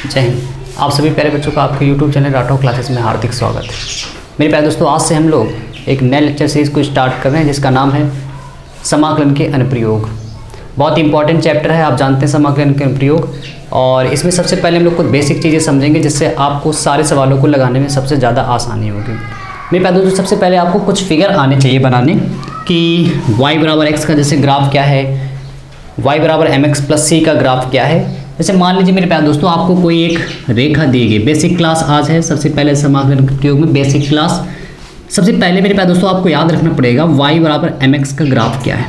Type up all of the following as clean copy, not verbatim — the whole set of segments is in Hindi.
जय हिंद। आप सभी प्यारे बच्चों का आपके YouTube चैनल राठौर क्लासेस में हार्दिक स्वागत है। मेरे प्यारे दोस्तों, आज से हम लोग एक नए लेक्चर सीरीज़ को स्टार्ट कर रहे हैं जिसका नाम है समाकलन के अनुप्रयोग। बहुत इंपॉर्टेंट चैप्टर है, आप जानते हैं समाकलन के अनुप्रयोग। और इसमें सबसे पहले हम लोग कुछ बेसिक चीज़ें समझेंगे जिससे आपको सारे सवालों को लगाने में सबसे ज़्यादा आसानी होगी। मेरे प्यारे दोस्तों, सबसे पहले आपको कुछ फिगर आने चाहिए बनाने कि y बराबर x का जैसे ग्राफ क्या है, y बराबर mx प्लस c का ग्राफ क्या है। जैसे मान लीजिए मेरे प्यारे दोस्तों, आपको कोई एक रेखा दी गई। बेसिक क्लास आज है, सबसे पहले समाकलन के प्रयोग में बेसिक क्लास। सबसे पहले मेरे प्यारे दोस्तों आपको याद रखना पड़ेगा y बराबर mx का ग्राफ क्या है।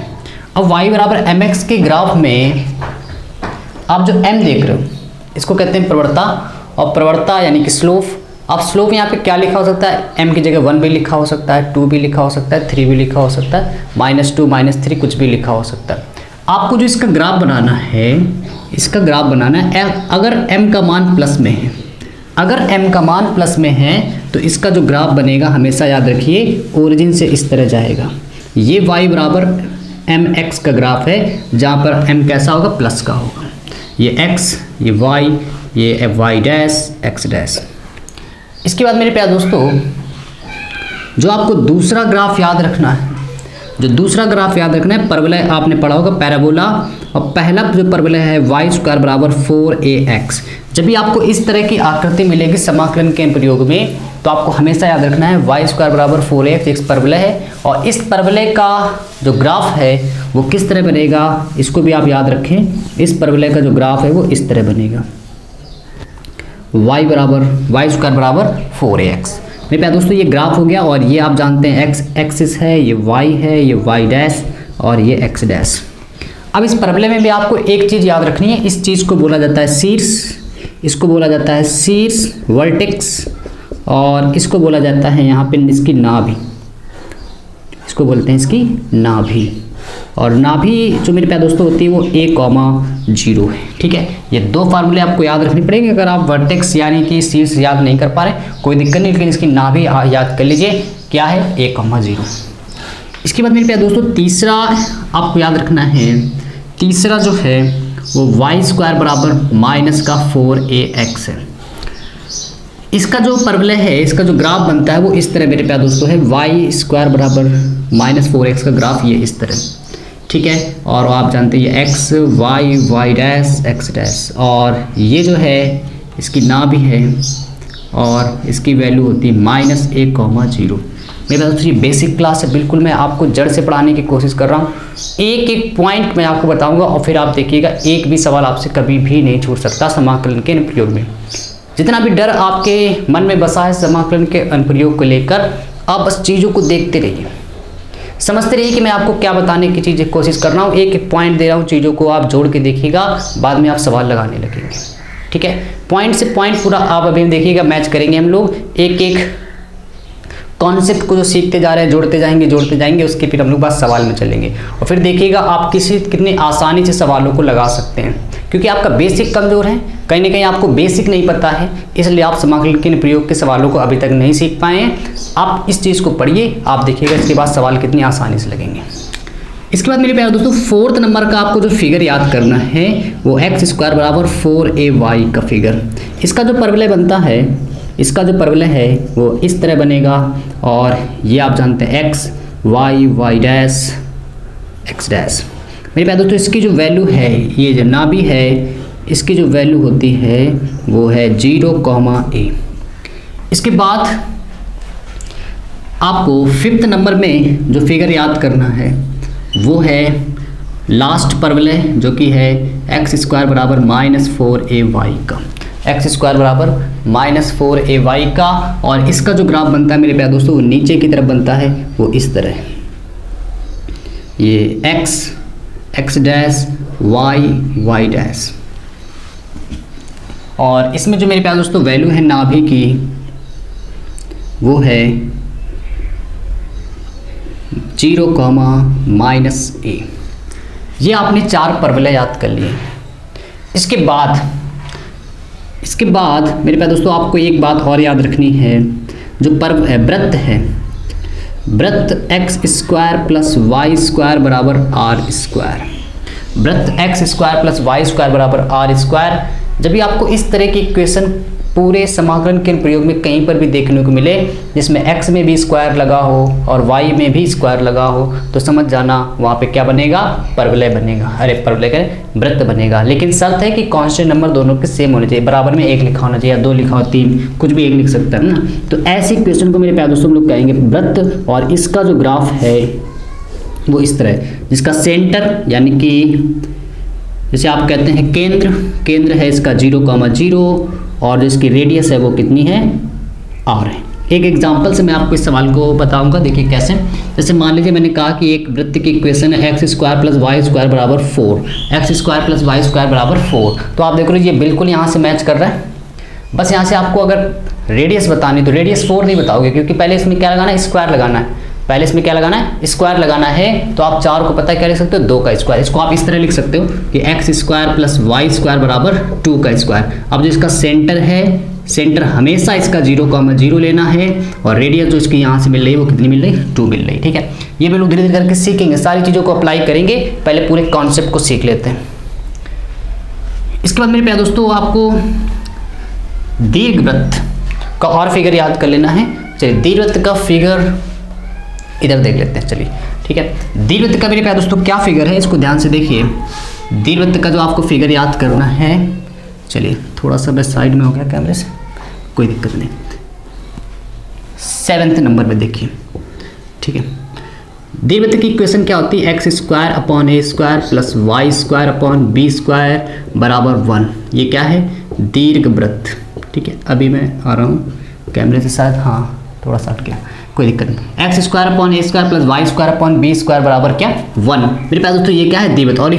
अब y बराबर mx के ग्राफ में आप जो m देख रहे हो इसको कहते हैं प्रवणता, और प्रवणता यानी कि स्लोप। अब स्लोप यहाँ पे क्या लिखा हो सकता है, m की जगह 1 भी लिखा हो सकता है, 2 भी लिखा हो सकता है, 3 भी लिखा हो सकता है, -2 -3 कुछ भी लिखा हो सकता है। आपको जो इसका ग्राफ बनाना है, इसका ग्राफ बनाना है अगर m का मान प्लस में है, अगर m का मान प्लस में है तो इसका जो ग्राफ बनेगा हमेशा याद रखिए ओरिजिन से इस तरह जाएगा। ये y बराबर mx का ग्राफ है जहाँ पर m कैसा होगा, प्लस का होगा। ये x, ये y, ये y डैश x डैश। इसके बाद मेरे प्यारे दोस्तों जो आपको दूसरा ग्राफ याद रखना है, जो दूसरा ग्राफ याद रखना है, परवलय आपने पढ़ा होगा पैराबोला। और पहला जो परवलय है y² बराबर 4ax। जब भी आपको इस तरह की आकृति मिलेगी समाकलन के प्रयोग में तो आपको हमेशा याद रखना है y² बराबर 4ax एक परवलय है, और इस परवलय का जो ग्राफ है वो किस तरह बनेगा, इसको भी आप याद रखें। इस परवलय का जो ग्राफ है वो इस तरह बनेगा, y² बराबर 4ax। मेरे प्यारे दोस्तों ये ग्राफ हो गया, और ये आप जानते हैं x एक्सिस है, ये y है, ये y डैश और ये x डैश। अब इस परवलय में भी आपको एक चीज़ याद रखनी है, इस चीज़ को बोला जाता है शीर्ष, इसको बोला जाता है शीर्ष वर्टेक्स, और इसको बोला जाता है यहाँ पे इसकी नाभि, इसको बोलते हैं इसकी नाभि। और नाभि जो मेरे प्यारे दोस्तों होती है वो a,0 है। ठीक है, ये दो फार्मूले आपको याद रखने पड़ेंगे। अगर आप वर्टेक्स यानी कि शीर्ष याद नहीं कर पा रहे कोई दिक्कत नहीं, लेकिन इसकी नाभि याद कर लीजिए, क्या है, a,0। इसके बाद मेरे प्यारे दोस्तों तीसरा आपको याद रखना है, तीसरा जो है वो y² बराबर -4ax है। इसका जो परवलय है, इसका जो ग्राफ बनता है वो इस तरह मेरे प्यारे दोस्तों है, y² बराबर -4x का ग्राफ ये इस तरह। ठीक है, और आप जानते हैं ये x y dash x dash, और ये जो है इसकी नाभि है और इसकी वैल्यू होती है -a,0। मेरे दोस्तों ये बेसिक क्लास है, बिल्कुल मैं आपको जड़ से पढ़ाने की कोशिश कर रहा हूँ। एक एक पॉइंट मैं आपको बताऊंगा और फिर आप देखिएगा एक भी सवाल आपसे कभी भी नहीं छूट सकता समाकलन के अनुप्रयोग में। जितना भी डर आपके मन में बसा है समाकलन के अनुप्रयोग को लेकर, आप बस चीज़ों को देखते रहिए, समझते रहिए कि मैं आपको क्या बताने की चीज़ें कोशिश कर रहा हूँ। एक एक पॉइंट दे रहा हूँ, चीज़ों को आप जोड़ के देखिएगा, बाद में आप सवाल लगाने लगेंगे। ठीक है, पॉइंट से पॉइंट पूरा आप अभी देखिएगा, मैच करेंगे हम लोग। एक एक कॉन्सेप्ट को जो सीखते जा रहे हैं जोड़ते जाएंगे, उसके फिर हम लोग बस सवाल में चलेंगे, और फिर देखिएगा आप कितनी आसानी से सवालों को लगा सकते हैं। क्योंकि आपका बेसिक कमज़ोर है, कहीं ना कहीं आपको बेसिक नहीं पता है, इसलिए आप समाकलन के प्रयोग के सवालों को अभी तक नहीं सीख पाए हैं। आप इस चीज़ को पढ़िए, आप देखिएगा इसके बाद सवाल कितनी आसानी से लगेंगे। इसके बाद मेरे प्यारे दोस्तों 4th नंबर का आपको जो फिगर याद करना है वो x² बराबर 4ay का फिगर। इसका जो परवलय बनता है, इसका जो परवलय है वो इस तरह बनेगा, और ये आप जानते हैं x y dash x dash. मेरे प्यारे दोस्तों इसकी जो वैल्यू है, ये जो नाभि है इसकी जो वैल्यू होती है वो है 0,a। इसके बाद आपको 5th नंबर में जो फिगर याद करना है वो है लास्ट परवलय, जो कि है x² बराबर -4ay का, x² बराबर -4ay का। और इसका जो ग्राफ बनता है मेरे प्यारे दोस्तों वो नीचे की तरफ बनता है, वो इस तरह, ये x डैश y डैश। और इसमें जो मेरे प्यारे दोस्तों वैल्यू है नाभि की वो है 0,-a। ये आपने 4 परवलय याद कर लिए। इसके बाद मेरे प्यारे दोस्तों आपको एक बात और याद रखनी है, जो वृत्त है, वृत्त x² प्लस y² बराबर r²। वृत्त x² प्लस y² बराबर r²। जब भी आपको इस तरह की इक्वेशन पूरे समाकलन के प्रयोग में कहीं पर भी देखने को मिले जिसमें x में भी स्क्वायर लगा हो और y में भी स्क्वायर लगा हो, तो समझ जाना वहाँ पे क्या बनेगा, परवलय बनेगा। अरे परवलय का वृत्त बनेगा। लेकिन शर्त है कि कांस्टेंट नंबर दोनों के सेम होने चाहिए, बराबर में 1 लिखा होना चाहिए या 2 लिखा हो, 3, कुछ भी 1 लिख सकता है ना। तो ऐसी इक्वेशन को मेरे प्यारे दोस्तों हम लोग कहेंगे वृत्त, और इसका जो ग्राफ है वो इस तरह है, जिसका सेंटर यानी कि जैसे आप कहते हैं केंद्र है इसका 0,0 और जिसकी रेडियस है वो कितनी है, r है। एक एग्जांपल से मैं आपको इस सवाल को बताऊंगा, देखिए कैसे। जैसे मान लीजिए मैंने कहा कि एक वृत्त की इक्वेशन है x² + y² बराबर 4, x² + y² बराबर 4। तो आप देख लो ये बिल्कुल यहाँ से मैच कर रहा है। बस यहाँ से आपको अगर रेडियस बतानी तो रेडियस 4 नहीं बताओगे, क्योंकि पहले इसमें क्या लगाना है, स्क्वायर लगाना है। पहले इसमें क्या लगाना है, स्क्वायर लगाना है। तो आप 4 को पता है क्या लिख सकते हो, 2 का स्क्वायर। इसको आप इस तरह लिख सकते हो कि x² + y² बराबर 2 का स्क्वायर। अब जो इसका सेंटर है, सेंटर हमेशा इसका 0,0 लेना है, और रेडियस जो इसकी यहाँ से मिल रही है वो कितनी मिल रही है, 2 मिल रही है। ठीक है, ये हम लोग धीरे धीरे करके सीखेंगे, सारी चीज़ों को अप्लाई करेंगे। पहले पूरे कॉन्सेप्ट को सीख लेते हैं। इसके बाद मेरे प्यारे दोस्तों आपको दीर्घवृत्त का और फिगर याद कर लेना है। चलिए दीर्घवृत्त का फिगर इधर देख लेते हैं। चलिए ठीक है, दीर्घवृत्त का मेरे प्यारे दोस्तों क्या फिगर है, इसको ध्यान से देखिए। दीर्घवृत्त का जो आपको फिगर याद करना है, चलिए थोड़ा सा मैं साइड में हो गया कैमरे से, कोई दिक्कत नहीं। 7वें नंबर पे देखिए। ठीक है, दीर्घवृत्त की इक्वेशन क्या होती है, x² / a² + y² / b² बराबर 1। ये क्या है, दीर्घवृत्त। ठीक है, अभी मैं आ रहा हूँ कैमरे से, शायद हाँ थोड़ा सा हट गया, कोई दिक्कत नहीं। x² / a² + y² / b² बराबर क्या, 1। मेरे पास दोस्तों ये क्या है, दीर्घवृत्त। और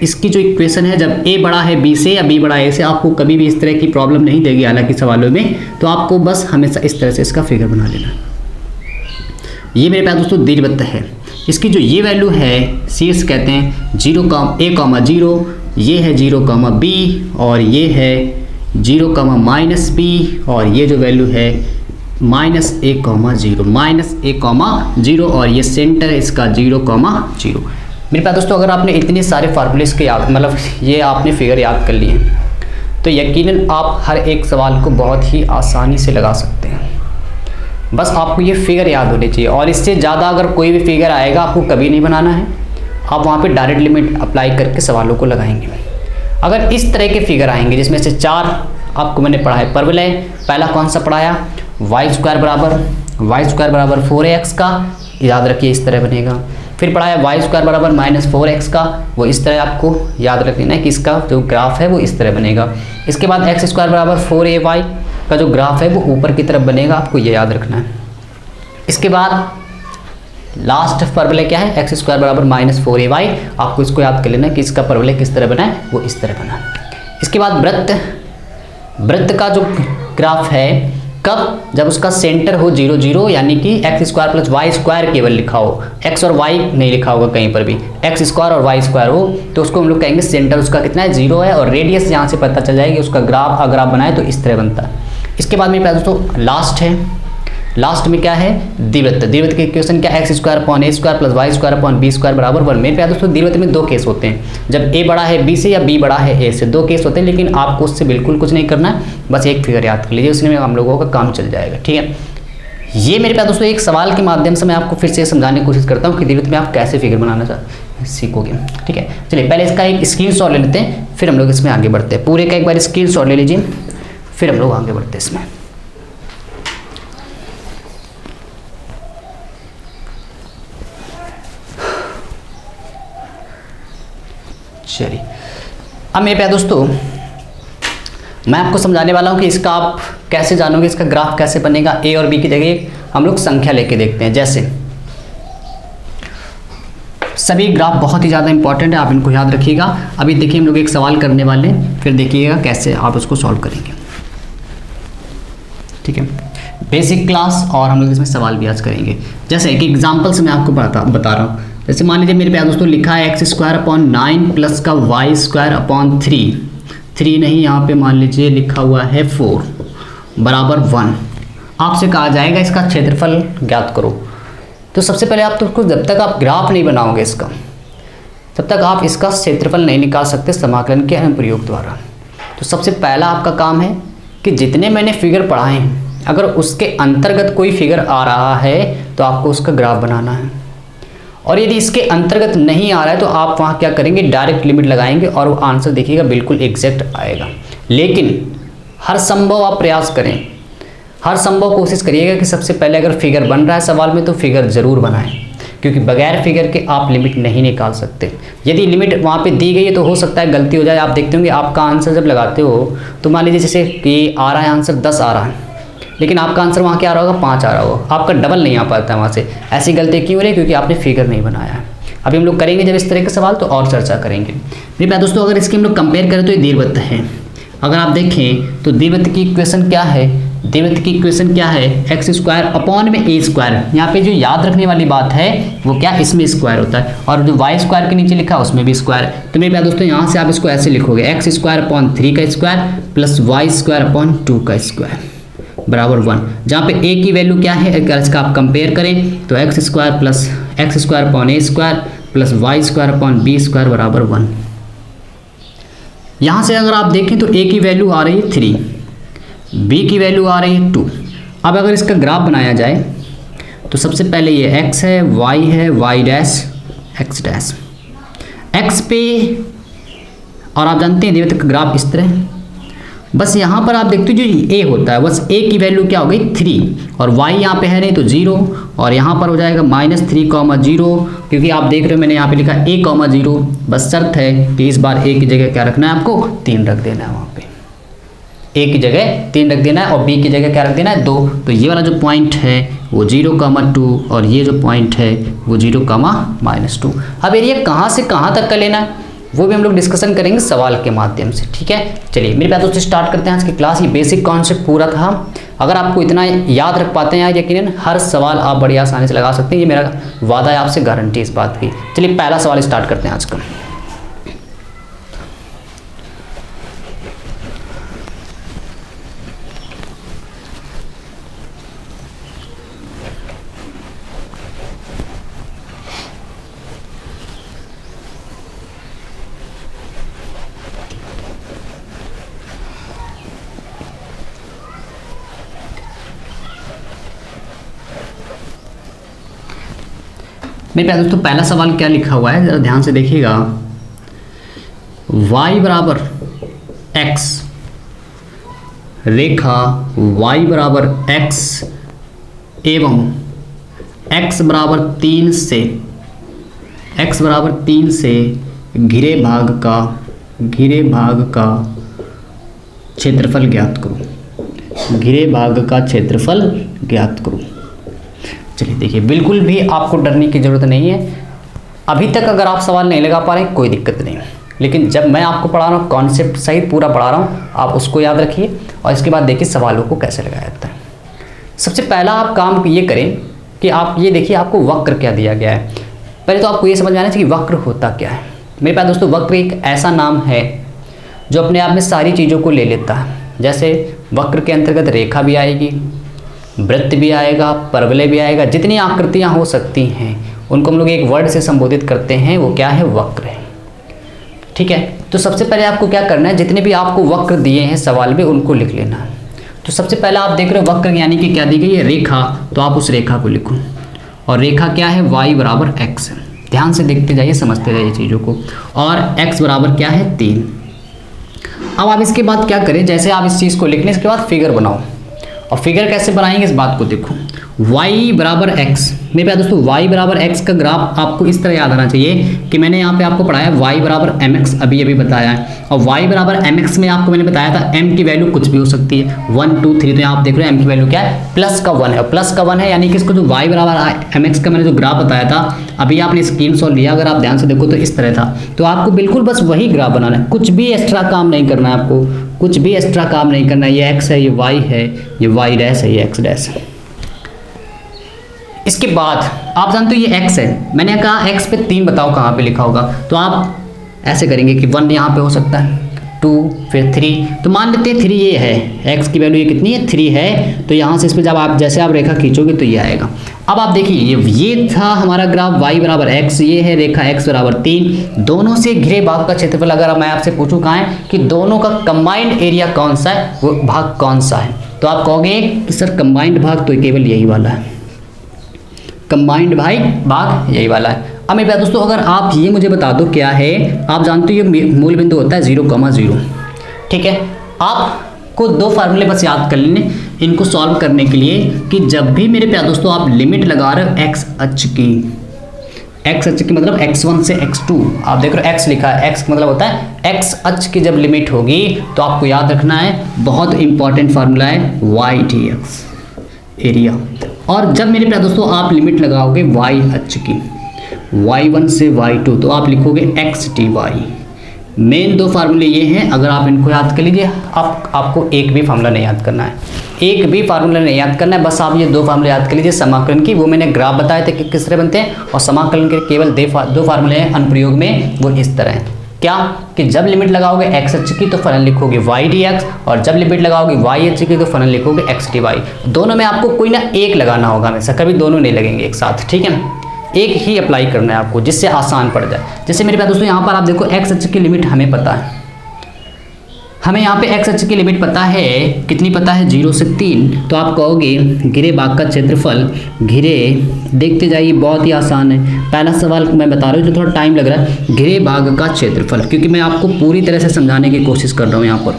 इसकी जो इक्वेशन है, जब a बड़ा है b से या b बड़ा है a से, आपको कभी भी इस तरह की प्रॉब्लम नहीं देगी हालांकि सवालों में। तो आपको बस हमेशा इस तरह से इसका फिगर बना लेना। ये मेरे पास दोस्तों दीर्घवृत्त है। इसकी जो ये वैल्यू है, शीर्ष कहते हैं a, ये है 0,b और ये है 0,-b, और ये जो वैल्यू है -a,0 और ये सेंटर है इसका 0,0। मेरे पास दोस्तों अगर आपने इतने सारे फार्मूलेस के याद, मतलब ये आपने फिगर याद कर लिए हैं, तो यकीनन आप हर एक सवाल को बहुत ही आसानी से लगा सकते हैं। बस आपको ये फिगर याद होनी चाहिए, और इससे ज़्यादा अगर कोई भी फिगर आएगा आपको कभी नहीं बनाना है। आप वहाँ पे डायरेक्ट लिमिट अप्लाई करके सवालों को लगाएंगे। अगर इस तरह के फिगर आएंगे जिसमें से 4 आपको मैंने पढ़ा है परवलय, पहला कौन सा पढ़ाया, y² बराबर 4ax का, याद रखिए इस तरह बनेगा। फिर पढ़ाया y² बराबर -4x का, वो इस तरह आपको याद रख लेना है कि इसका जो ग्राफ है वो इस तरह बनेगा। इसके बाद x² बराबर 4ay का जो ग्राफ है वो ऊपर की तरफ बनेगा, आपको ये याद रखना है। इसके बाद लास्ट परवलय क्या है, x² बराबर -4ay, आपको इसको याद कर लेना है कि इसका परवलय किस तरह बना है, वो इस तरह बना। इसके बाद वृत्त का जो ग्राफ है, कब, जब उसका सेंटर हो 0, 0, यानी कि x² + y² केवल लिखा हो, x और y नहीं लिखा होगा कहीं पर भी, x² और y² हो, तो उसको हम लोग कहेंगे सेंटर उसका कितना है, 0 है, और रेडियस यहाँ से पता चल जाएगी। उसका ग्राफ अगर आप बनाए तो इस तरह बनता है। इसके बाद मेरे पास दोस्तों लास्ट है, लास्ट में क्या है, दीर्घवृत्त की इक्वेशन क्या, x² / a² + y² / b² बराबर 1। मेरे प्यारे दोस्तों दीर्घवृत्त में 2 केस होते हैं, जब a बड़ा है b से या b बड़ा है a से, 2 केस होते हैं। लेकिन आपको उससे बिल्कुल कुछ नहीं करना है, बस एक फिगर याद कर लीजिए, उसमें हम लोगों का काम चल जाएगा। ठीक है, ये मेरे प्यारे दोस्तों एक सवाल के माध्यम से मैं आपको फिर से समझाने की कोशिश करता हूँ कि दीर्घवृत्त में आप कैसे फिगर बनाना सीखोगे। ठीक है, चलिए पहले इसका एक स्क्रीनशॉट ले लेते हैं, फिर हम लोग इसमें आगे बढ़ते हैं। पूरे का एक बार स्क्रीनशॉट ले लीजिए, फिर हम लोग आगे बढ़ते हैं इसमें। चलिए अब मेरे प्यारे दोस्तों मैं आपको समझाने वाला हूँ कि इसका आप कैसे जानोगे, इसका ग्राफ कैसे बनेगा। ए और बी की जगह हम लोग संख्या लेके देखते हैं। जैसे सभी ग्राफ बहुत ही ज़्यादा इंपॉर्टेंट है, आप इनको याद रखिएगा। अभी देखिए हम लोग एक सवाल करने वाले हैं, फिर देखिएगा कैसे आप उसको सॉल्व करेंगे। ठीक है, बेसिक क्लास और हम लोग इसमें सवाल भी आज करेंगे। जैसे एक एग्जाम्पल से मैं आपको बता रहा हूँ। जैसे मान लीजिए मेरे प्यारे दोस्तों लिखा है x² / 9 प्लस का y² / 3, 3 नहीं, यहाँ पे मान लीजिए लिखा हुआ है 4 बराबर 1। आपसे कहा जाएगा इसका क्षेत्रफल ज्ञात करो। तो सबसे पहले आप तो जब तक आप ग्राफ नहीं बनाओगे इसका, तब तक आप इसका क्षेत्रफल नहीं निकाल सकते समाकलन के अनुप्रयोग द्वारा। तो सबसे पहला आपका काम है कि जितने मैंने फिगर पढ़ाए हैं अगर उसके अंतर्गत कोई फिगर आ रहा है तो आपको उसका ग्राफ बनाना है, और यदि इसके अंतर्गत नहीं आ रहा है तो आप वहाँ क्या करेंगे, डायरेक्ट लिमिट लगाएंगे और वो आंसर देखिएगा बिल्कुल एग्जैक्ट आएगा। लेकिन हर संभव आप प्रयास करें, हर संभव कोशिश करिएगा कि सबसे पहले अगर फिगर बन रहा है सवाल में तो फिगर ज़रूर बनाएं, क्योंकि बगैर फिगर के आप लिमिट नहीं निकाल सकते। यदि लिमिट वहाँ पे दी गई है तो हो सकता है गलती हो जाए। आप देखते होंगे आपका आंसर जब लगाते हो तो मान लीजिए जैसे कि आ रहा है आंसर 10 आ रहा है, लेकिन आपका आंसर वहाँ क्या आ रहा होगा, 5 आ रहा होगा, आपका डबल नहीं आ पाता है वहाँ से। ऐसी गलती क्यों हो रही है, क्योंकि आपने फिगर नहीं बनाया है। अभी हम लोग करेंगे जब इस तरह के सवाल तो और चर्चा करेंगे। मेरे प्यारे दोस्तों, अगर इसकी हम लोग कंपेयर करें तो ये दीर्घवृत्त है। अगर आप देखें तो दीर्घवृत्त की इक्वेशन क्या है, दीर्घवृत्त की इक्वेशन क्या है, एक्स स्क्वायर अपॉन में ए स्क्वायर। यहाँ पे जो याद रखने वाली बात है वो क्या, इसमें स्क्वायर होता है, और जो वाई स्क्वायर के नीचे लिखा है उसमें भी स्क्वायर। तो मेरे प्यारे दोस्तों यहाँ से आप इसको ऐसे लिखोगे, एक्स स्क्वायर अपॉन 3 का square plus Y square upon 2 का स्क्वायर बराबर 1। जहाँ पे ए की वैल्यू क्या है, अगर इसका आप कंपेयर करें तो x square plus x square upon a square plus Y square upon b square बराबर 1। यहाँ से अगर आप देखें तो ए की वैल्यू आ रही है 3, बी की वैल्यू आ रही है 2। अब अगर इसका ग्राफ बनाया जाए तो सबसे पहले ये x है, y है, y dash x dash x पे, और आप जानते हैं दीर्घवृत्त का ग्राफ इस तरह। बस यहाँ पर आप देखते हो जो a होता है बस a की वैल्यू क्या हो गई 3, और y यहाँ पे है नहीं तो 0, और यहाँ पर हो जाएगा -3,0, क्योंकि आप देख रहे हो मैंने यहाँ पे लिखा a,0। बस शर्त है कि इस बार a की जगह क्या रखना है, आपको 3 रख देना है। वहाँ पे a की जगह 3 रख देना है और b की जगह क्या रख देना है 2। तो ये वाला जो पॉइंट है वो 0,2 और ये जो पॉइंट है वो 0,-2। अब एरिया कहाँ से कहाँ तक का लेना है वो भी हम लोग डिस्कशन करेंगे सवाल के माध्यम से, ठीक है। चलिए मेरे प्यारे दोस्तों स्टार्ट करते हैं आज की क्लास। ये बेसिक कॉन्सेप्ट पूरा था। अगर आपको इतना याद रख पाते हैं यकीनन हर सवाल आप बड़ी आसानी से लगा सकते हैं, ये मेरा वादा है आपसे, गारंटी इस बात की। चलिए पहला सवाल स्टार्ट करते हैं आज का। मेरे प्यारे दोस्तों पहला सवाल क्या लिखा हुआ है, जरा ध्यान से देखिएगा। y बराबर x, रेखा y बराबर x एवं x बराबर 3 से घिरे भाग का क्षेत्रफल ज्ञात करो। घिरे भाग का क्षेत्रफल ज्ञात करो। चलिए देखिए, बिल्कुल भी आपको डरने की ज़रूरत नहीं है। अभी तक अगर आप सवाल नहीं लगा पा रहे हैं कोई दिक्कत नहीं, लेकिन जब मैं आपको पढ़ा रहा हूँ कॉन्सेप्ट सहित पूरा पढ़ा रहा हूँ, आप उसको याद रखिए और इसके बाद देखिए सवालों को कैसे लगाया जाता है। सबसे पहला आप काम ये करें कि आप ये देखिए आपको वक्र क्या दिया गया है। पहले तो आपको ये समझ में आना चाहिए कि वक्र होता क्या है। मेरे पास दोस्तों वक्र एक ऐसा नाम है जो अपने आप में सारी चीज़ों को ले लेता है। जैसे वक्र के अंतर्गत रेखा भी आएगी, वृत्त भी आएगा, परवलय भी आएगा, जितनी आकृतियां हो सकती हैं उनको हम लोग एक वर्ड से संबोधित करते हैं, वो क्या है, वक्र है, ठीक है। तो सबसे पहले आपको क्या करना है, जितने भी आपको वक्र दिए हैं सवाल में उनको लिख लेना है। तो सबसे पहला आप देख रहे हो वक्र यानी कि क्या दी गई है, रेखा, तो आप उस रेखा को लिखो। और रेखा क्या है, y बराबर x। ध्यान से देखते जाइए, समझते जाइए चीज़ों को। और x बराबर क्या है, 3। अब आप इसके बाद क्या करें, जैसे आप इस चीज़ को लिखने इसके बाद फिगर बनाओ। और फिगर कैसे बनाएंगे इस बात को देखो। y बराबर x, मेरे प्यारे दोस्तों y बराबर x का ग्राफ आपको इस तरह याद आना चाहिए कि मैंने यहाँ पे आपको पढ़ाया y बराबर mx, अभी बताया है। और y बराबर mx में आपको मैंने बताया था m की वैल्यू कुछ भी हो सकती है, 1 2 3। तो यहाँ आप देख रहे हो m की वैल्यू क्या है, प्लस का 1 है। और प्लस का 1 है यानी कि इसको जो y बराबर mx का मैंने जो ग्राफ बताया था, अभी आपने स्क्रीनशॉट लिया, अगर आप ध्यान से देखो तो इस तरह था। तो आपको बिल्कुल बस वही ग्राफ बनाना है, कुछ भी एक्स्ट्रा काम नहीं करना है, आपको कुछ भी एक्स्ट्रा काम नहीं करना है। ये x है, ये y है, ये y डैश है, ये x डैश है। इसके बाद आप जानते हो ये x है, मैंने कहा x पे 3 बताओ कहाँ पे लिखा होगा। तो आप ऐसे करेंगे कि 1 यहाँ पे हो सकता है, 2 फिर 3। तो मान लेते हैं 3 ये है, x की वैल्यू ये कितनी है 3 है। तो यहाँ से इस पर जब आप जैसे आप रेखा खींचोगे तो ये आएगा। अब आप देखिए ये था हमारा ग्राफ y बराबर x, ये है रेखा x बराबर 3। दोनों से घिरे भाग का क्षेत्रफल अगर मैं आपसे पूछूं कहाँ है कि दोनों का कंबाइंड एरिया कौन सा है, वो भाग कौन सा है, तो आप कहोगे कि सर कंबाइंड भाग तो केवल यही वाला है, कंबाइंड भाग यही वाला है। अब मेरे प्यारे दोस्तों अगर आप ये मुझे बता दो क्या है, आप जानते हो ये मूल बिंदु होता है 0,0, ठीक है। आपको दो फार्मूले बस याद कर लेने इनको सॉल्व करने के लिए कि जब भी मेरे प्यारे दोस्तों आप लिमिट लगा रहे हो x अक्ष की मतलब x1 से x2, आप देख रहे हो x लिखा है, x मतलब होता है x अक्ष की जब लिमिट होगी तो आपको याद रखना है बहुत इंपॉर्टेंट फार्मूला है y dx एरिया। और जब मेरे प्यारे दोस्तों आप लिमिट लगाओगे y अक्ष की y1 से y2 तो आप लिखोगे x dy। मेन दो फार्मूले ये हैं, अगर आप इनको याद कर लीजिए आपको एक भी फार्मूला नहीं याद करना है, एक भी फार्मूला नहीं याद करना है, बस आप ये दो फार्मूले याद कर लीजिए समाकलन की। वो मैंने ग्राफ बताए थे कि किस तरह बनते हैं, और समाकलन के केवल दो फार्मूले हैं अनुप्रयोग में, वो इस तरह हैं। क्या कि जब लिमिट लगाओगे x अक्ष की तो फलन लिखोगे y dx, और जब लिमिट लगाओगे y अक्ष की तो फलन लिखोगे x dy। दोनों में आपको कोई ना एक लगाना होगा हमेशा, कभी दोनों नहीं लगेंगे एक साथ, ठीक है ना, एक ही अप्लाई करना है आपको जिससे आसान पड़ जाए। जैसे मेरे पास दोस्तों यहाँ पर आप देखो x अक्ष की लिमिट हमें पता है, हमें यहाँ पे x अक्ष की लिमिट पता है, कितनी पता है 0 से 3। तो आप कहोगे घिरे भाग का क्षेत्रफल, घिरे देखते जाइए बहुत ही आसान है। पहला सवाल मैं बता रहा हूँ जो थोड़ा टाइम लग रहा है, घिरे भाग का क्षेत्रफल, क्योंकि मैं आपको पूरी तरह से समझाने की कोशिश कर रहा हूँ यहाँ पर।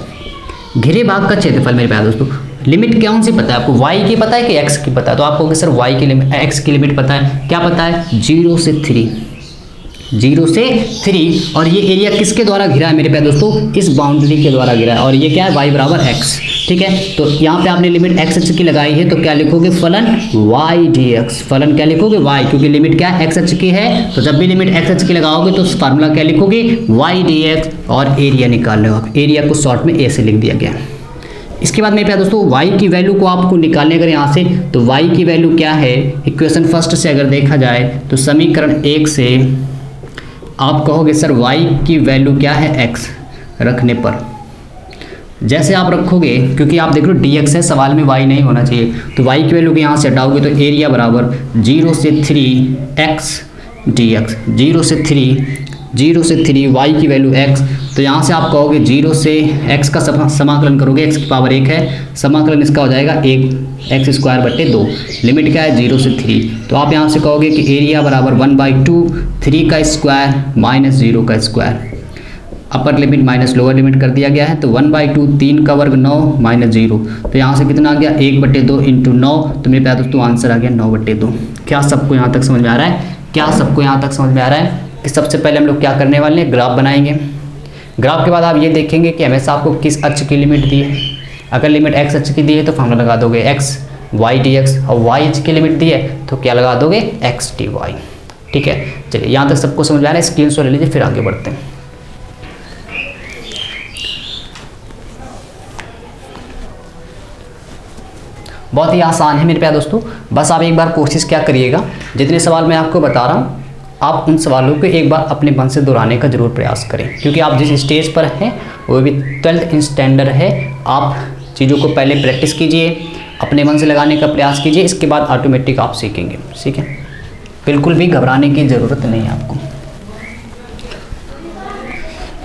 घिरे भाग का क्षेत्रफल मेरे प्यारे दोस्तों लिमिट कौन सी पता है आपको, y की पता है कि x की पता है, तो आप कहोगे सर y की लिमिट x की लिमिट पता है, क्या पता है 0 से 3। और ये एरिया किसके द्वारा घिरा है मेरे प्यारे दोस्तों, इस बाउंड्री के द्वारा घिरा है, और ये क्या है y बराबर x, ठीक है। तो यहाँ पे आपने लिमिट x अक्ष की लगाई है तो क्या लिखोगे फलन y dx, फलन क्या लिखोगे y, क्योंकि लिमिट क्या है x अक्ष की है, तो जब भी लिमिट x अक्ष की लगाओगे तो फार्मूला क्या लिखोगे y dx, और एरिया निकाल लो आप, एरिया को शॉर्ट में a से लिख दिया गया। इसके बाद मेरे प्यारे दोस्तों y की वैल्यू को आपको निकालने अगर यहाँ से, तो y की वैल्यू क्या है, इक्वेशन फर्स्ट से अगर देखा जाए तो समीकरण 1 से आप कहोगे सर y की वैल्यू क्या है x रखने पर, जैसे आप रखोगे क्योंकि आप देख लो dx है सवाल में y नहीं होना चाहिए, तो y की वैल्यू को यहाँ से हटाओगे तो एरिया बराबर 0 से 3 x dx, 0 से 3 y की वैल्यू x। तो यहाँ से आप कहोगे 0 से x का समाकलन करोगे, x की पावर 1 है, समाकलन इसका हो जाएगा 1x²/2, लिमिट क्या है 0 से 3। तो आप यहाँ से कहोगे कि एरिया बराबर 1/2 3 का स्क्वायर माइनस 0 का square, upper limit minus lower limit कर दिया गया है, तो 1/2 3 का वर्ग 9 माइनस 0, तो यहाँ से कितना आ गया 1/2 इंटू 9। तो मेरे प्यारे दोस्तों आंसर आ गया 9/2। क्या सबको यहाँ तक समझ में आ रहा है, क्या सबको यहाँ तक समझ में आ रहा है कि सबसे पहले हम लोग क्या करने वाले हैं, ग्राफ बनाएंगे। ग्राफ के बाद आप ये देखेंगे कि हमेशा आपको किस अक्ष की लिमिट दी है, अगर लिमिट x अक्ष की दी है तो फार्मूला लगा दोगे x y dx, और y अक्ष की लिमिट दी है तो क्या लगा दोगे x dy, ठीक है। चलिए यहाँ तक सबको समझ में आ रहा है, स्क्रीनशॉट ले लीजिए फिर आगे बढ़ते हैं। बहुत ही आसान है मेरे प्यारे दोस्तों, बस आप एक बार कोशिश क्या करिएगा, जितने सवाल मैं आपको बता रहा हूँ आप उन सवालों को एक बार अपने मन से दोहराने का जरूर प्रयास करें, क्योंकि आप जिस स्टेज पर हैं वो भी 12th स्टैंडर्ड है। आप चीज़ों को पहले प्रैक्टिस कीजिए, अपने मन से लगाने का प्रयास कीजिए, इसके बाद ऑटोमेटिक आप सीखेंगे, ठीक है। बिल्कुल भी घबराने की ज़रूरत नहीं है आपको।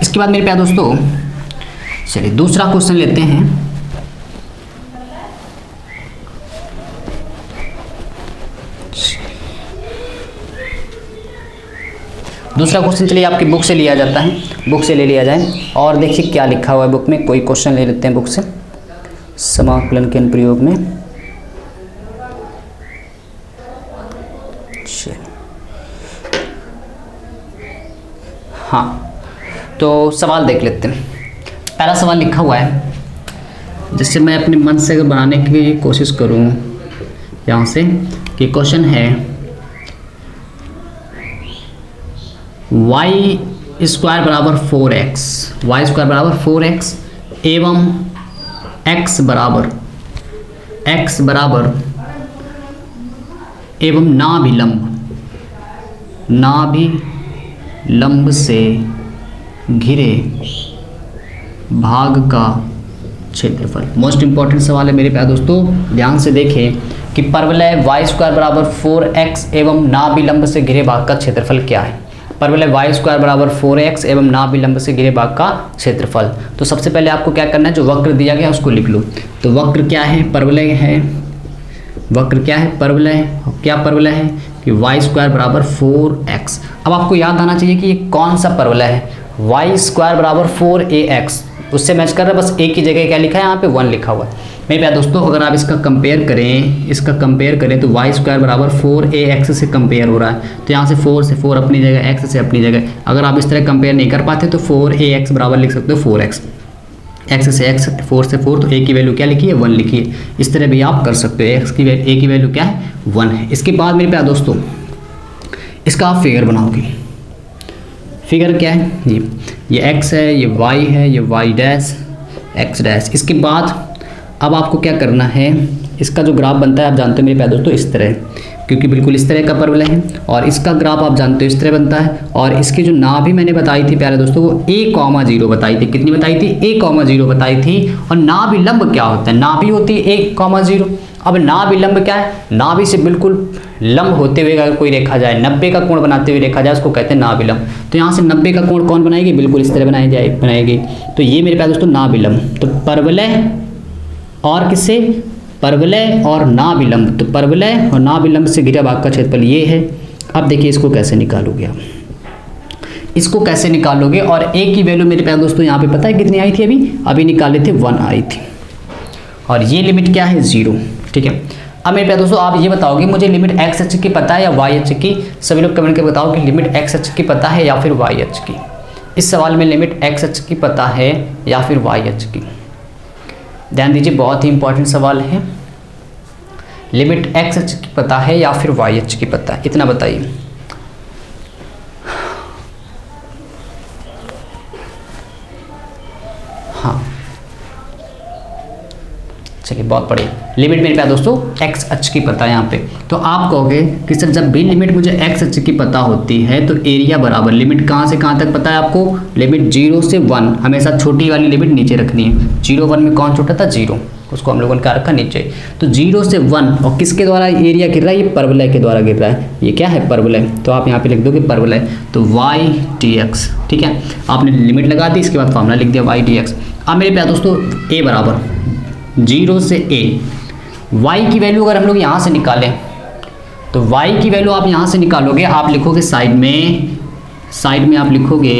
इसके बाद मेरे प्यारे दोस्तों चलिए दूसरा क्वेश्चन लेते हैं। दूसरा क्वेश्चन चलिए आपकी बुक से लिया जाता है, बुक से ले लिया जाए, और देखिए क्या लिखा हुआ है बुक में, कोई क्वेश्चन ले लेते हैं बुक से समाकलन के अनुप्रयोग में। हाँ तो सवाल देख लेते हैं। पहला सवाल लिखा हुआ है, जिससे मैं अपने मन से अगर बनाने की कोशिश करूँ यहाँ से, कि क्वेश्चन है y² बराबर 4x, y² बराबर 4x एवं x बराबर एवं नाभिलंब से घिरे भाग का क्षेत्रफल। मोस्ट इंपॉर्टेंट सवाल है मेरे प्यारे दोस्तों, ध्यान से देखें कि परवलय y स्क्वायर बराबर 4x एवं नाभिलंब से घिरे भाग का क्षेत्रफल क्या है। परवलय y स्क्वायर बराबर 4x एवं नाभिलंब से घिरे भाग का क्षेत्रफल। तो सबसे पहले आपको क्या करना है, जो वक्र दिया गया उसको लिख लो। तो वक्र क्या है, परवलय है। वक्र क्या है, परवलय। क्या परवलय है कि y स्क्वायर बराबर 4x। अब आपको याद आना चाहिए कि ये कौन सा परवलय है, y स्क्वायर बराबर 4ax, उससे मैच कर रहा है। बस एक ही जगह क्या लिखा है, यहाँ पे 1 लिखा हुआ है। मेरे प्यारे दोस्तों, अगर आप इसका कंपेयर करें तो y स्क्वायर बराबर 4ax से कंपेयर हो रहा है। तो यहाँ से 4 से 4 अपनी जगह, x से अपनी जगह। अगर आप इस तरह कंपेयर नहीं कर पाते तो 4ax बराबर लिख सकते हो 4x, x से x, 4 से 4, तो a की वैल्यू क्या लिखी है, 1 लिखी है। इस तरह भी आप कर सकते हो, a की वैल्यू क्या है, 1 है। इसके बाद मेरे प्यारे दोस्तों, इसका आप फिगर बनाओगे। फिगर क्या है, ये x है, ये y है, ये y डैश, x डैश। इसके बाद अब आपको क्या करना है, इसका जो ग्राफ बनता है आप जानते हो मेरे प्यारे दोस्तों इस तरह, क्योंकि बिल्कुल इस तरह का परवलय है। और इसका ग्राफ आप जानते हो इस तरह बनता है। और इसकी जो नाभि मैंने बताई थी प्यारे दोस्तों, वो a,0 बताई थी। कितनी बताई थी, a,0 बताई थी। और नाभिलंब क्या होता है, नाभि होती है a,0। अब नाभिलंब क्या है, नाभि से बिल्कुल लंब होते हुए अगर कोई रेखा जाए, 90 का कोण बनाते हुए रेखा जाए, उसको कहते हैं नाभिलंब। तो यहाँ से 90 का कोण कौन बनाएगी, बिल्कुल इस तरह बनाएगी। तो ये मेरे प्यारे दोस्तों नाभिलंब। तो परवलय और किससे, परवलय और नाभिलंब। तो परवलय और नाभिलंब से घिरा भाग का क्षेत्रफल ये है। अब देखिए इसको कैसे निकालोगे आप, इसको कैसे निकालोगे। और a की वैल्यू मेरे प्यारे दोस्तों यहाँ पे पता है कितनी आई थी, अभी निकाले थे 1 आई थी। और ये लिमिट क्या है, 0। ठीक है। अब मेरे प्यारे दोस्तों आप ये बताओगे मुझे लिमिट x अक्ष की पता है या y अक्ष की। सभी लोग कमेंट करके बताओ कि लिमिट x अक्ष की पता है या फिर y अक्ष की। इस सवाल में लिमिट x अक्ष की पता है या फिर y अक्ष की। ध्यान दीजिए, बहुत ही इंपॉर्टेंट सवाल है। लिमिट x अक्ष की पता है या फिर y अक्ष की पता है, इतना बताइए। हाँ चलिए, बहुत बढ़िया। लिमिट मेरे प्यारे दोस्तों x अक्ष की पता है यहाँ पे। तो आप कहोगे कि सर जब भी लिमिट मुझे x अक्ष की पता होती है तो एरिया बराबर, लिमिट कहाँ से कहाँ तक पता है आपको, लिमिट 0 से 1, हमेशा छोटी वाली लिमिट नीचे रखनी है। 0 1 में कौन छोटा था, 0, उसको हम लोगों ने क्या रखा, नीचे। तो 0 से 1, और किसके द्वारा एरिया गिर रहा है, ये परवलय के द्वारा गिर रहा है। ये क्या है, परवलय। तो आप यहाँ पे लिख दोगे परवलय, तो y dx। ठीक है, आपने लिमिट लगा दी, इसके बाद फॉर्मूला लिख दिया y dx। अब मेरे प्यारे दोस्तों a बराबर 0 से a, y की वैल्यू अगर हम लोग यहाँ से निकालें तो y की वैल्यू आप यहाँ से निकालोगे, आप लिखोगे साइड में आप लिखोगे,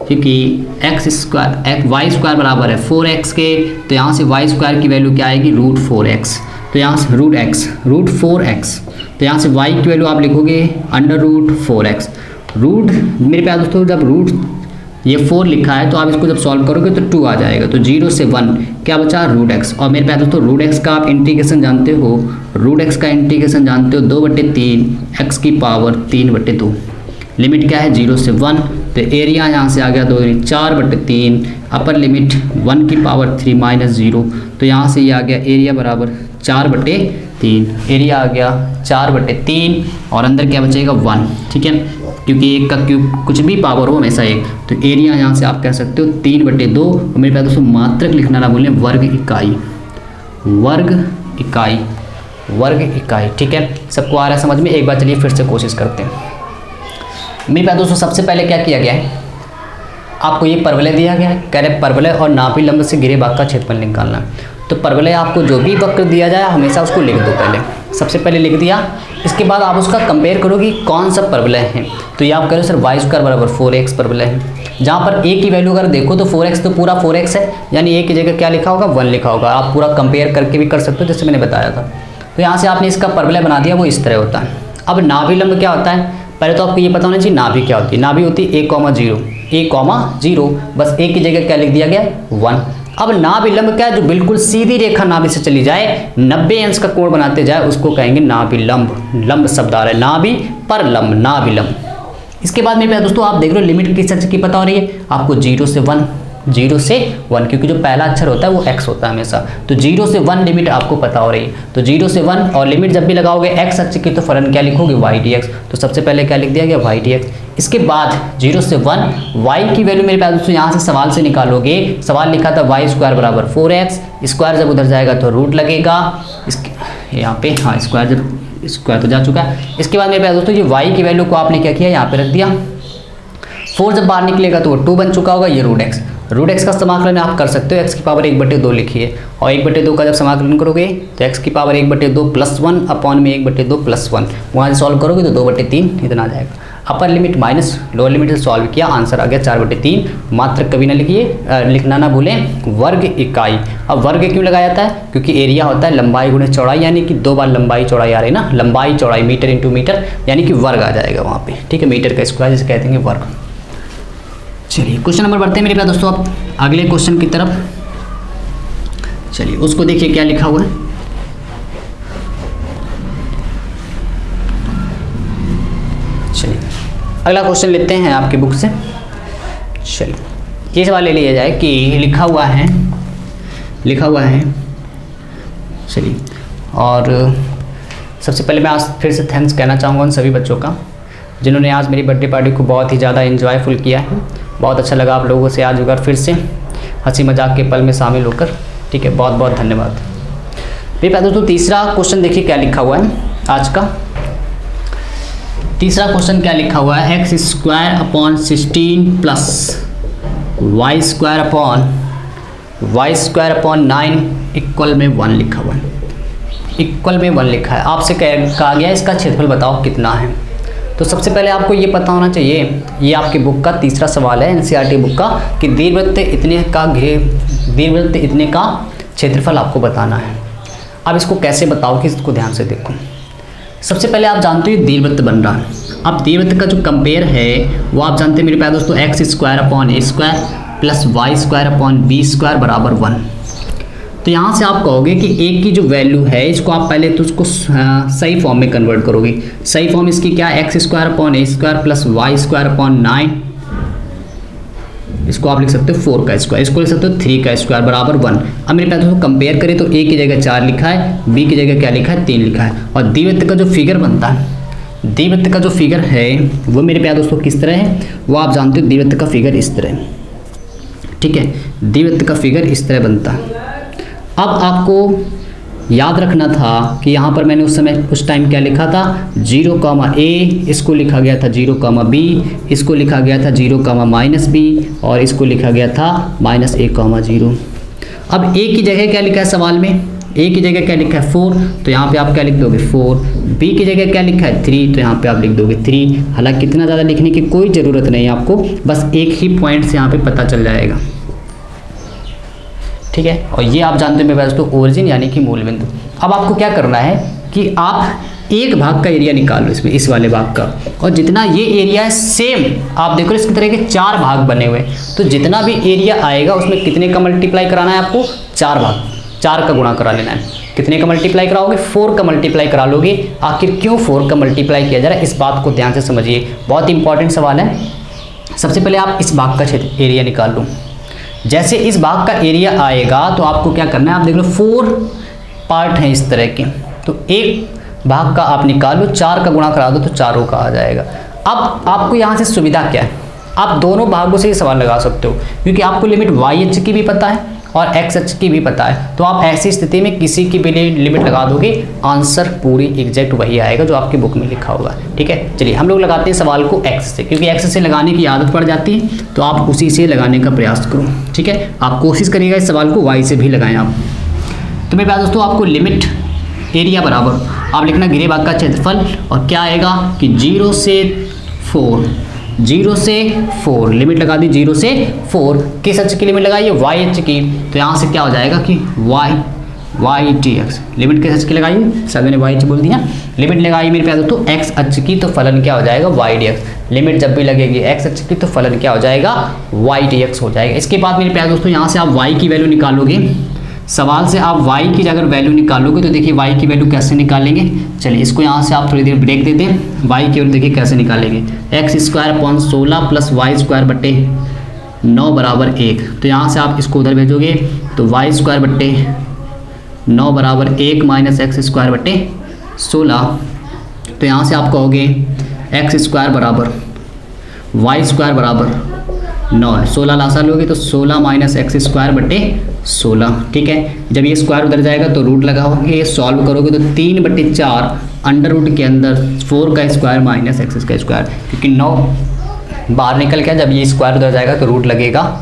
क्योंकि x स्क्वायर y स्क्वायर बराबर है 4x के, तो यहाँ से y स्क्वायर की वैल्यू क्या आएगी, √4x। तो यहाँ से √4x, तो यहाँ से y की वैल्यू आप लिखोगे √4x। रूट मेरे प्यारे दोस्तों, जब रूट ये 4 लिखा है तो आप इसको जब सॉल्व करोगे तो 2 आ जाएगा। तो 0 से 1 क्या बचा, √x। और मेरे प्यारे दोस्तों √x का आप इंटीग्रेशन जानते हो, √x का इंटीग्रेशन जानते हो 2/3 x की पावर 3/2। लिमिट क्या है, 0 से 1। तो एरिया यहाँ से आ गया 2 4/3, अपर लिमिट 1 की पावर 3 -0। तो यहाँ से ये आ गया एरिया बराबर 4/3, एरिया आ गया 4/3, और अंदर क्या बचेगा 1। ठीक है, क्योंकि 1 का क्यूब कुछ भी पावर हो हमेशा 1। तो एरिया यहाँ से आप कह सकते हो 3/2। और मेरे प्यारे दोस्तों मात्रक लिखना ना भूलें, वर्ग इकाई। ठीक है, सबको आ रहा है समझ में। एक बार चलिए फिर से कोशिश करते हैं। मेरे प्यारे दोस्तों सबसे पहले क्या किया गया है, आपको ये परवलय दिया गया है, कह रहे परवलय और नाभिलंब से घिरे भाग का क्षेत्रफल निकालना। तो परवलय आपको जो भी वक्र दिया जाए हमेशा उसको लिख दो। सबसे पहले लिख दिया, इसके बाद आप उसका कंपेयर करो कि कौन सा परवलय है। तो ये आप कह रहे हो सर y स्क्वायर बराबर 4x परवलय है, जहाँ पर a की वैल्यू अगर देखो तो 4x तो पूरा 4x है, यानी a की जगह क्या लिखा होगा, 1 लिखा होगा। आप पूरा कंपेयर करके भी कर सकते हो, जैसे मैंने बताया था। तो यहाँ से आपने इसका परवलय बना दिया, वो इस तरह होता है। अब नाभिलंब क्या होता है, पहले तो आपको ये पता होना चाहिए नाभि क्या होती है। नाभि होती है a,0, बस a की जगह क्या लिख दिया गया, 1। अब नाभिलंब क्या है, जो बिल्कुल सीधी रेखा नाभि से चली जाए, 90 अंश का कोण बनाते जाए, उसको कहेंगे नाभिलंब। लंब शब्द आ रहा है, नाभि पर लंब, नाभिलंब। इसके बाद मेरे प्यारे दोस्तों आप देख रहे हो लिमिट किस अक्ष की पता हो रही है आपको, 0 से 1, क्योंकि जो पहला अक्षर होता है वो x होता है हमेशा। तो 0 से 1 लिमिट आपको पता हो रही है। तो 0 से 1, और लिमिट जब भी लगाओगे x अक्ष की तो फलन क्या लिखोगे, y dx। तो सबसे पहले क्या लिख दिया गया, y dx। इसके बाद 0 से 1 y की वैल्यू मेरे पास दोस्तों यहाँ से सवाल से निकालोगे। सवाल लिखा था y स्क्वायर बराबर 4x, स्क्वायर जब उधर जाएगा तो रूट लगेगा इसके यहाँ पे, हाँ स्क्वायर जब स्क्वायर तो जा चुका है। इसके बाद मेरे पास दोस्तों ये y की वैल्यू को आपने क्या किया, यहाँ पे रख दिया। 4 जब बाहर निकलेगा तो वो 2 बन चुका होगा, ये रूट एक्स का समाकलन आप कर सकते हो, x की पावर 1/2 लिखिए, और 1/2 का जब समाकलन करोगे तो x की पावर 1/2 + 1 अपॉन में 1/2 + 1, वहाँ से सॉल्व करोगे तो 2/3 इतना आ जाएगा। Upper limit minus lower limit से सॉल्व किया, आंसर आ गया 4/3। मात्र कभी ना लिखिए, लिखना ना भूलें वर्ग इकाई। अब वर्ग क्यों लगाया जाता है, क्योंकि एरिया होता है लंबाई गुणे चौड़ाई, यानी कि 2 बार लंबाई चौड़ाई आ रही है ना, लंबाई चौड़ाई मीटर इंटू मीटर, यानी कि वर्ग आ जाएगा वहाँ पे, ठीक है, मीटर का स्क्वायर जिसे कहते हैं वर्ग। चलिए क्वेश्चन नंबर बढ़ते हैं मेरे प्यारे दोस्तों अब अगले क्वेश्चन की तरफ। चलिए उसको देखिए क्या लिखा हुआ है। चलिए अगला क्वेश्चन लेते हैं आपकी बुक से। चलिए ये सवाल ले लिया जाए कि लिखा हुआ है। चलिए और सबसे पहले मैं आज फिर से थैंक्स कहना चाहूँगा उन सभी बच्चों का जिन्होंने आज मेरी बर्थडे पार्टी को बहुत ही ज़्यादा एंजॉयफुल किया है। बहुत अच्छा लगा आप लोगों से आज एक बार फिर से हंसी मजाक के पल में शामिल होकर, ठीक है, बहुत बहुत धन्यवाद। मेरे पास दोस्तों तीसरा क्वेश्चन देखिए क्या लिखा हुआ है आज का। तीसरा क्वेश्चन क्या लिखा हुआ है, x² upon 16 plus y² upon 9 equal में 1 लिखा हुआ है। इक्वल में 1 लिखा है, आपसे कहा गया इसका क्षेत्रफल बताओ कितना है। तो सबसे पहले आपको ये पता होना चाहिए, ये आपकी बुक का तीसरा सवाल है एनसीईआरटी बुक का, कि दीर्घवृत्त इतने का क्षेत्रफल आपको बताना है। अब इसको कैसे बताओ कि इसको ध्यान से देखो। सबसे पहले आप जानते हो दीर्घवृत्त बन रहा है। अब दीर्घवृत्त का जो कंपेयर है वो आप जानते हैं मेरे प्यारे दोस्तों, x² upon a² plus y² upon b² बराबर 1। तो यहाँ से आप कहोगे कि एक की जो वैल्यू है इसको आप पहले तो उसको सही फॉर्म में कन्वर्ट करोगे। सही फॉर्म इसकी क्या है, x² upon a² plus y² upon 9, इसको आप लिख सकते हो 4 का स्क्वायर, इसको लिख सकते हो 3 का स्क्वायर बराबर 1। अब मेरे पास कंपेयर करें तो a की जगह 4 लिखा है, b की जगह क्या लिखा है 3 लिखा है, और दीर्घवृत्त का जो फिगर बनता है, दीर्घवृत्त का जो फिगर है वो मेरे प्यारे दोस्तों किस तरह है, वो आप जानते हो दीर्घवृत्त का फिगर इस तरह, ठीक है, दीर्घवृत्त का फिगर इस तरह बनता है। अब आपको याद रखना था कि यहाँ पर मैंने उस टाइम क्या लिखा था, 0, a, इसको लिखा गया था 0, b, इसको लिखा गया था 0, -b, और इसको लिखा गया था -a, 0। अब a की जगह क्या लिखा है सवाल में, a की जगह क्या लिखा है 4, तो यहाँ पे आप क्या लिख दोगे 4। b की जगह क्या लिखा है 3, तो यहाँ पे आप लिख दोगे 3। हालांकि इतना ज़्यादा लिखने की कोई ज़रूरत नहीं है आपको, बस एक ही पॉइंट से यहाँ पे पता चल जाएगा, ठीक है। और ये आप जानते हो मेरे पास तो ओरिजिन यानी कि मूल बिंदु। अब आपको क्या करना है कि आप एक भाग का एरिया निकाल लो इसमें, इस वाले भाग का, और जितना ये एरिया है सेम आप देखो इसकी तरह के 4 भाग बने हुए, तो जितना भी एरिया आएगा उसमें कितने का मल्टीप्लाई कराना है आपको, 4 भाग, 4 का गुणा करा लेना है। कितने का मल्टीप्लाई कराओगे, 4 का मल्टीप्लाई करा लोगे। आखिर क्यों 4 का मल्टीप्लाई किया जा रहा है, इस बात को ध्यान से समझिए, बहुत इंपॉर्टेंट सवाल है। सबसे पहले आप इस भाग का एरिया निकाल लो। जैसे इस भाग का एरिया आएगा तो आपको क्या करना है, आप देख लो 4 पार्ट हैं इस तरह के, तो एक भाग का आप निकाल लो, 4 का गुणा करा दो तो 4 का आ जाएगा। अब आपको यहाँ से सुविधा क्या है, आप दोनों भागों से ये सवाल लगा सकते हो, क्योंकि आपको लिमिट YH की भी पता है और XH की भी पता है, तो आप ऐसी स्थिति में किसी की भी लिमिट लगा दोगे, आंसर पूरी एग्जैक्ट वही आएगा जो आपकी बुक में लिखा होगा, ठीक है। चलिए हम लोग लगाते हैं सवाल को X से, क्योंकि X से लगाने की आदत पड़ जाती है, तो आप उसी से लगाने का प्रयास करो, ठीक है। आप कोशिश करिएगा इस सवाल को Y से भी लगाएं आप। तो मेरे पास दोस्तों आपको लिमिट एरिया बराबर आप लिखना गिरे भाग का क्षेत्रफल, और क्या आएगा कि 0 से 4 लिमिट लगा दी, 0 से 4 किस अक्ष की लिमिट लगाई है, YH की, तो यहाँ से क्या हो जाएगा कि YTX लिमिट किस अक्ष की लगाई, सभी ने YH बोल दिया, लिमिट लगाई मेरे प्यारे दोस्तों X अक्ष की, तो फलन क्या हो जाएगा YDX। लिमिट जब भी लगेगी X अक्ष की तो फलन क्या हो जाएगा YTX हो जाएगा। इसके बाद मेरे प्यारे दोस्तों यहाँ से आप Y की वैल्यू निकालोगे, सवाल से आप y की अगर वैल्यू निकालोगे तो देखिए y की वैल्यू कैसे निकालेंगे। चलिए इसको यहाँ से आप थोड़ी देर ब्रेक देते हैं। y की वैल्यू देखिए कैसे निकालेंगे, x² अपॉन 16 प्लस y² बट्टे 9 बराबर 1। तो यहाँ से आप इसको उधर भेजोगे तो y² बट्टे 9 बराबर 1 माइनस x² बट्टे 16। तो यहाँ से आप कहोगे x² बराबर वाई स्क्वायर बराबर 9, 16 लासा लोगे तो 16 माइनस एक्स स्क्वायर बटे 16, ठीक है। जब ये स्क्वायर उधर जाएगा तो रूट लगाओगे, सॉल्व करोगे तो 3/4 अंडर रूट के अंदर 4 का स्क्वायर माइनस एक्स का स्क्वायर, क्योंकि 9 बाहर निकल गया, जब ये स्क्वायर उधर जाएगा तो रूट लगेगा,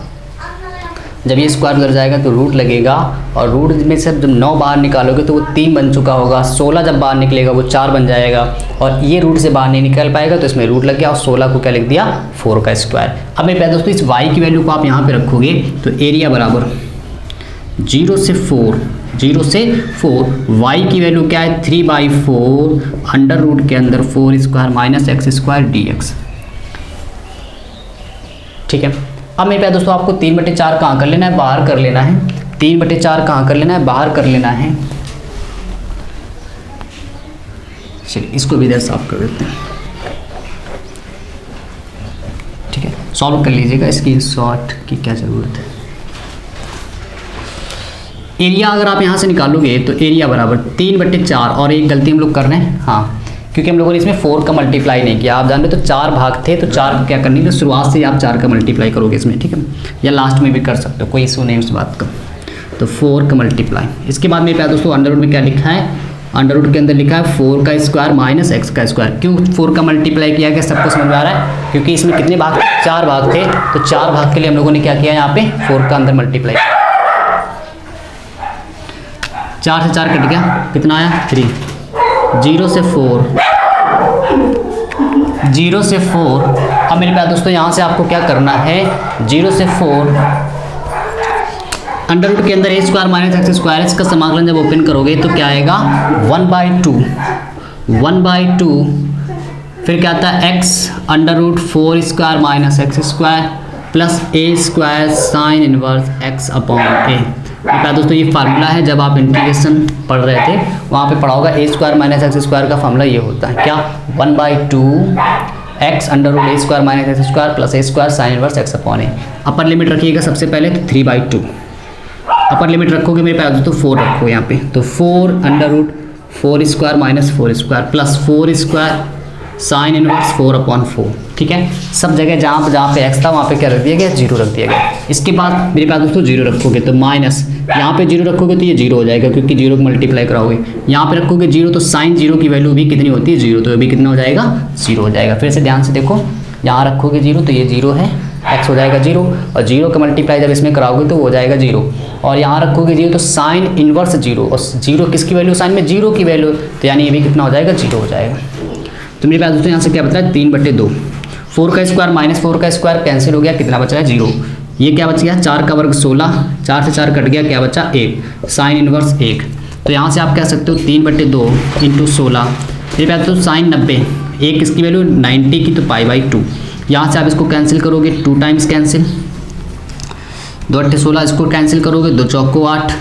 जब ये स्क्वायर उधर जाएगा तो रूट लगेगा, और रूट में से जब 9 बाहर निकालोगे तो वो 3 बन चुका होगा, 16 जब बाहर निकलेगा वो 4 बन जाएगा, और ये रूट से बाहर नहीं निकल पाएगा तो इसमें रूट लग गया, और 16 को क्या लिख दिया 4 का स्क्वायर। अब मेरे प्यारे दोस्तों इस y की वैल्यू को आप यहाँ पे रखोगे तो एरिया बराबर 0 से 4 y की वैल्यू क्या है 3/4 अंडर रूट के अंदर 4 square minus x square dx, ठीक है। अब मेरे प्यारे दोस्तों आपको 3/4 कहाँ कर लेना है, बाहर कर लेना है, 3/4 कहाँ कर लेना है, बाहर कर लेना है। चलिए इसको भी इधर साफ कर देते हैं, ठीक है। सॉल्व कर लीजिएगा, इसकी शॉर्ट की क्या ज़रूरत है। एरिया अगर आप यहाँ से निकालोगे तो एरिया बराबर 3/4, और एक गलती हम लोग कर रहे हैं, हाँ, क्योंकि हम लोगों ने इसमें 4 का मल्टीप्लाई नहीं किया। आप जान रहे तो 4 भाग थे, तो 4 क्या करनी है, शुरुआत से ही आप 4 का मल्टीप्लाई करोगे इसमें, ठीक है, या लास्ट में भी कर सकते हो, कोई इशू नहीं उस बात का। तो 4 का मल्टीप्लाई, इसके बाद मेरे प्यारे दोस्तों अंडर रूट में क्या लिखा है, अंडर रूट के अंदर लिखा है 4 का स्क्वायर माइनस एक्स का स्क्वायर। क्यों 4 का मल्टीप्लाई किया गया, सबको समझ में आ रहा है, क्योंकि इसमें कितने भाग, 4 भाग थे, तो 4 भाग के लिए हम लोगों ने क्या किया यहाँ पे 4 का अंदर मल्टीप्लाई, 4 से 4 कट गया, कितना आया 3, 0 से 4। अब मेरे प्यारे दोस्तों यहाँ से आपको क्या करना है, 0 से 4 अंडर रूट के अंदर ए स्क्वायर माइनस एक्स स्क्वायर, इसका समाकलन जब ओपन करोगे तो क्या आएगा 1/2, फिर क्या आता है x under root 4 square minus x square plus a square sine inverse x upon a. प्यारे दोस्तों ये फार्मूला है, जब आप इंटीग्रेशन पढ़ रहे थे वहाँ पे पढ़ा होगा, a square minus x square का फार्मूला ये होता है क्या, 1/2 x under root a square minus x square plus a square sine inverse x upon a. Upper limit रखिएगा सबसे पहले तो 3/2, अपर लिमिट रखोगे मेरे प्यारे दोस्तों 4 रखो यहाँ पे, तो 4 under root 4 square minus 4 square plus 4 square sine inverse 4/4, ठीक है। सब जगह जहाँ पे x था वहाँ पे क्या रख दिया गया, 0 रख दिया गया। इसके बाद मेरे पास दोस्तों 0 रखोगे तो माइनस, यहाँ पे 0 रखोगे तो ये 0 हो जाएगा, क्योंकि 0 को मल्टीप्लाई कराओगे, यहाँ पे रखोगे 0 तो साइन 0 की वैल्यू भी कितनी होती है 0, तो ये भी कितना हो जाएगा 0 हो जाएगा। फिर से ध्यान से देखो, यहाँ रखोगे 0 तो ये 0 है, x हो जाएगा 0, और 0 का मल्टीप्लाई जब इसमें कराओगे तो हो जाएगा 0, और यहाँ रखोगे 0 तो साइन इनवर्स 0, और 0 किसकी वैल्यू, साइन में 0 की वैल्यू, तो यानी ये भी कितना हो जाएगा 0 हो जाएगा। तो मेरे पास दोस्तों यहाँ से क्या बता है 3/2, 4 का स्क्वायर माइनस 4 का स्क्वायर कैंसिल हो गया, कितना बचा है 0, ये क्या बच गया 4 का वर्ग 16, 4 से 4 कट गया, क्या बचा 1 साइन इनवर्स 1। तो यहाँ से आप कह सकते हो 3/2 इंटू 16, मेरे पास तो साइन 90, 1 इसकी वैल्यू 90 की तो π/2, यहाँ से आप इसको कैंसिल करोगे 2 टाइम्स कैंसिल, 2 × 16 इसको कैंसिल करोगे 2 चौको 8,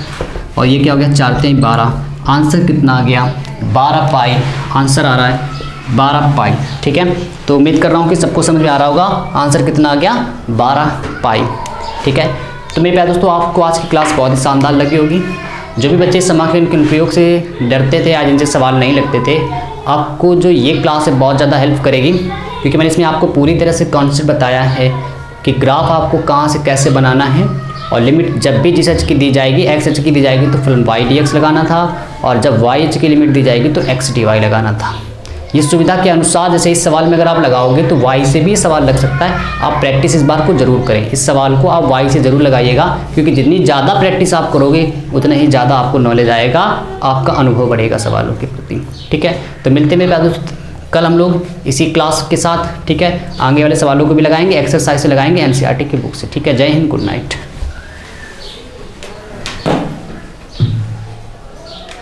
और ये क्या हो गया 4 × 3 12, आंसर कितना आ गया 12 पाई, आंसर आ रहा है 12 पाई, ठीक है। तो उम्मीद कर रहा हूँ कि सबको समझ में आ रहा होगा, आंसर कितना आ गया 12 पाई, ठीक है। तो मेरे प्यारे दोस्तों आपको आज की क्लास बहुत ही शानदार लगी होगी। जो भी बच्चे समाकलन के प्रयोग से डरते थे या जिनसे सवाल नहीं लगते थे, आपको जो ये क्लास है बहुत ज़्यादा हेल्प करेगी, क्योंकि मैंने इसमें आपको पूरी तरह से कॉन्सेप्ट बताया है कि ग्राफ आपको कहाँ से कैसे बनाना है, और लिमिट जब भी जिस एच की दी जाएगी, एक्स एच की दी जाएगी तो फिर वाई डी एक्स लगाना था, और जब वाई एच की लिमिट दी जाएगी तो एक्स डी वाई लगाना था। ये सुविधा के अनुसार जैसे इस सवाल में अगर आप लगाओगे तो वाई से भी सवाल लग सकता है। आप प्रैक्टिस इस बार को जरूर करें, इस सवाल को आप वाई से ज़रूर लगाइएगा, क्योंकि जितनी ज़्यादा प्रैक्टिस आप करोगे उतना ही ज़्यादा आपको नॉलेज आएगा, आपका अनुभव बढ़ेगा सवालों के प्रति, ठीक है। तो मिलते हैं मेरे दोस्त कल हम लोग इसी क्लास के साथ, ठीक है। आगे वाले सवालों को भी लगाएंगे, एक्सरसाइज से लगाएंगे एनसीईआरटी की बुक से, ठीक है। जय हिंद, गुड नाइट।